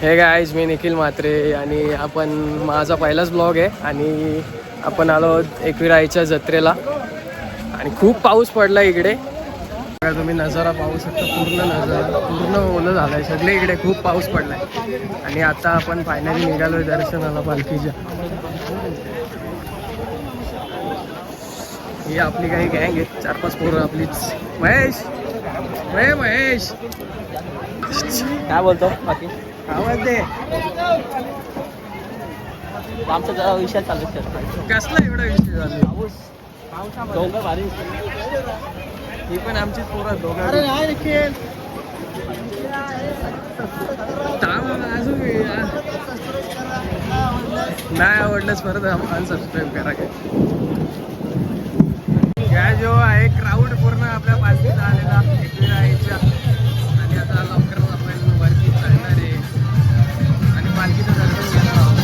हे गाईज, मी निखिल म्हात्रे आणि आपण माझा पहिलाच ब्लॉग आहे आणि आपण आलो एकविराईच्या जत्रेला आणि खूप पाऊस पडला इकडे. तुम्ही नजारा पाहू शकता, पूर्ण नजारा पूर्ण ओलं झालं आहे सगळे इकडे, खूप पाऊस पडला आहे. आणि आता आपण फायनली निघालो दर्शनाला पालखीच्या. ही आपली काही गँग आहेत, 4-5 पोरं आपलीच. महेश महेश काय बोलतो बाकी आवाज दे. आमचा विषय चालू कसला एवढा विषय झाला? दोघं भारी, ही पण आमचीच पोरं दोघं. नाही आवडलंच परत अनसबस्क्राईब करा. काय जो आहे क्राऊड पूर्ण आपल्या पालखीचा आलेला एकविराईच्या. आणि आता लवकरच आपण वरती चढणार आहे आणि पालखीचं दर्शन घेणार आहोत.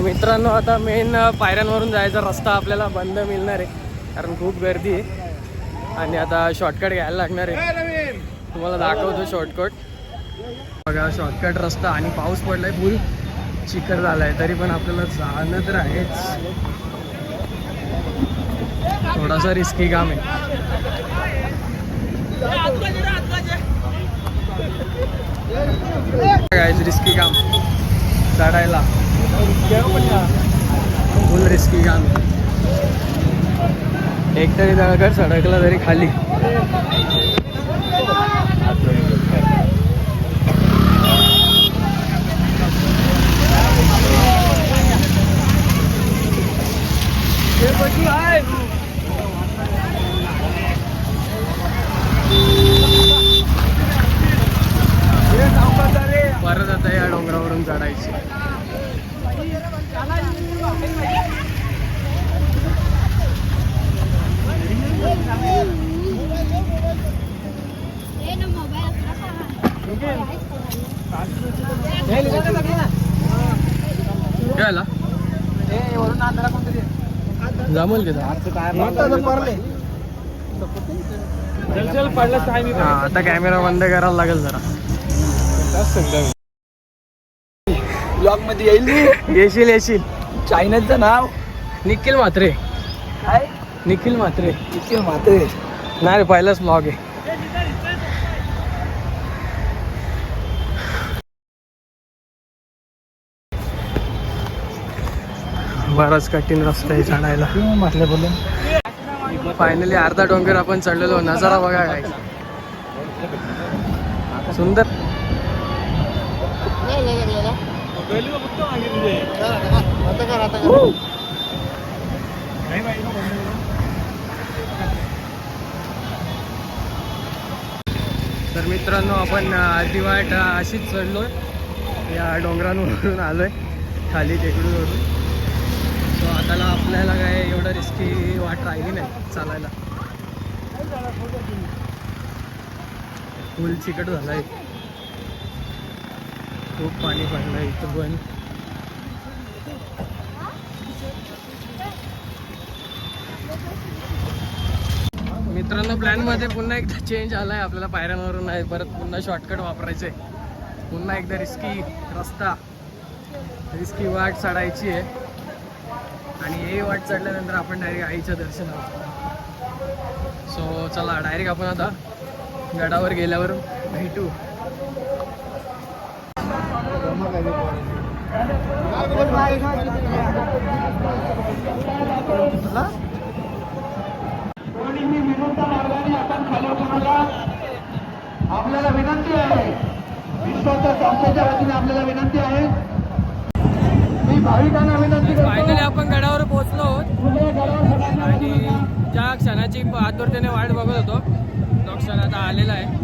मित्रांनो, आता मेन पायऱ्यांवरून जायचा रस्ता आपल्याला बंद मिळणार आहे कारण खूप गर्दी आहे. आणि आता शॉर्टकट घ्यायला लागणार आहे, तुम्हाला दाखवतो शॉर्टकट. बघा शॉर्टकट रस्ता आणि पाऊस पडलाय, फुल चिखल झालाय, तरी पण आपल्याला जाणं तर आहेच. थोडासा रिस्की काम आहे. गाइस, रिस्की काम चढायला, फुल रिस्की काम. एक तरी दगड सडकला तरी खाली. परत आता या डोंगरावरून चढायची. जमल का आता कॅमेरा बंद करायला लागेल जरा. ब्लॉग मध्ये येईल. येशील. चायनाचं नाव निखिल म्हात्रे. काय? निखिल म्हात्रे. निखिल म्हात्रे नाही रे, पहिलाच ब्लॉग आहे. बराच कठीण रस्ता आहे चढायला. म्हटलं बोलून फायनली अर्धा डोंगर आपण चढलेलो. नजारा बघा काय सुंदर. तर मित्रांनो, आपण अर्धी वाट अशीच चढलोय, या डोंगरांवरून आलोय खाली टेकडीवरून. सो आता आपल्याला काय एवढं रिस्की वाट राहिली नाही चालायला. फुल चिकट झालाय, खूप पाणी पडलंय इथं पण. मित्रांनो, प्लॅनमध्ये पुन्हा एकदा चेंज आलाय. आपल्याला पायऱ्यांवरून नाही, परत पुन्हा शॉर्टकट वापरायचं आहे. पुन्हा एकदा रिस्की रस्ता, रिस्की वाट चढायची आहे. आणि हे वाट चढल्यानंतर आपण डायरेक्ट आईच्या दर्शनाला. सो चला, डायरेक्ट आपण आता गडावर गेल्यावर भेटू. आपल्याला विनंती आहे, विश्वाच्या संस्थेच्या वतीने आपल्याला विनंती आहे, मी भाविकांना विनंती करतो. फायनली आपण गडावर पोहोचलो आणि ज्या क्षणाची आतुरतेने वाट बघत होतो तो क्षण आता आलेला आहे.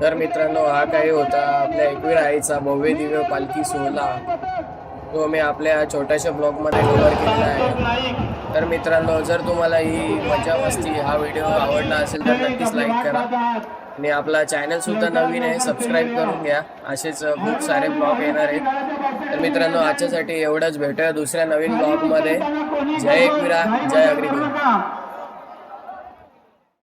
तर मित्रांनो, हा काही होता आपल्या एकवीर आईचा भव्य दिव्य पालखी सोहळा, तो मी आपल्या छोट्याशा ब्लॉगमध्ये कव्हर केलेला आहे. तर मित्रांनो, जर तुम्हाला ही मजा मस्ती हा व्हिडिओ आवडला असेल तर नक्कीच लाईक करा आणि आपला चॅनल सुद्धा नवीन आहे, सबस्क्राईब करून घ्या. असेच खूप सारे ब्लॉग येणार आहेत. तर मित्रांनो, आजच्यासाठी एवढंच. भेटूया दुसऱ्या नवीन ब्लॉगमध्ये. जय एकविरा, जय अग्रिकोल.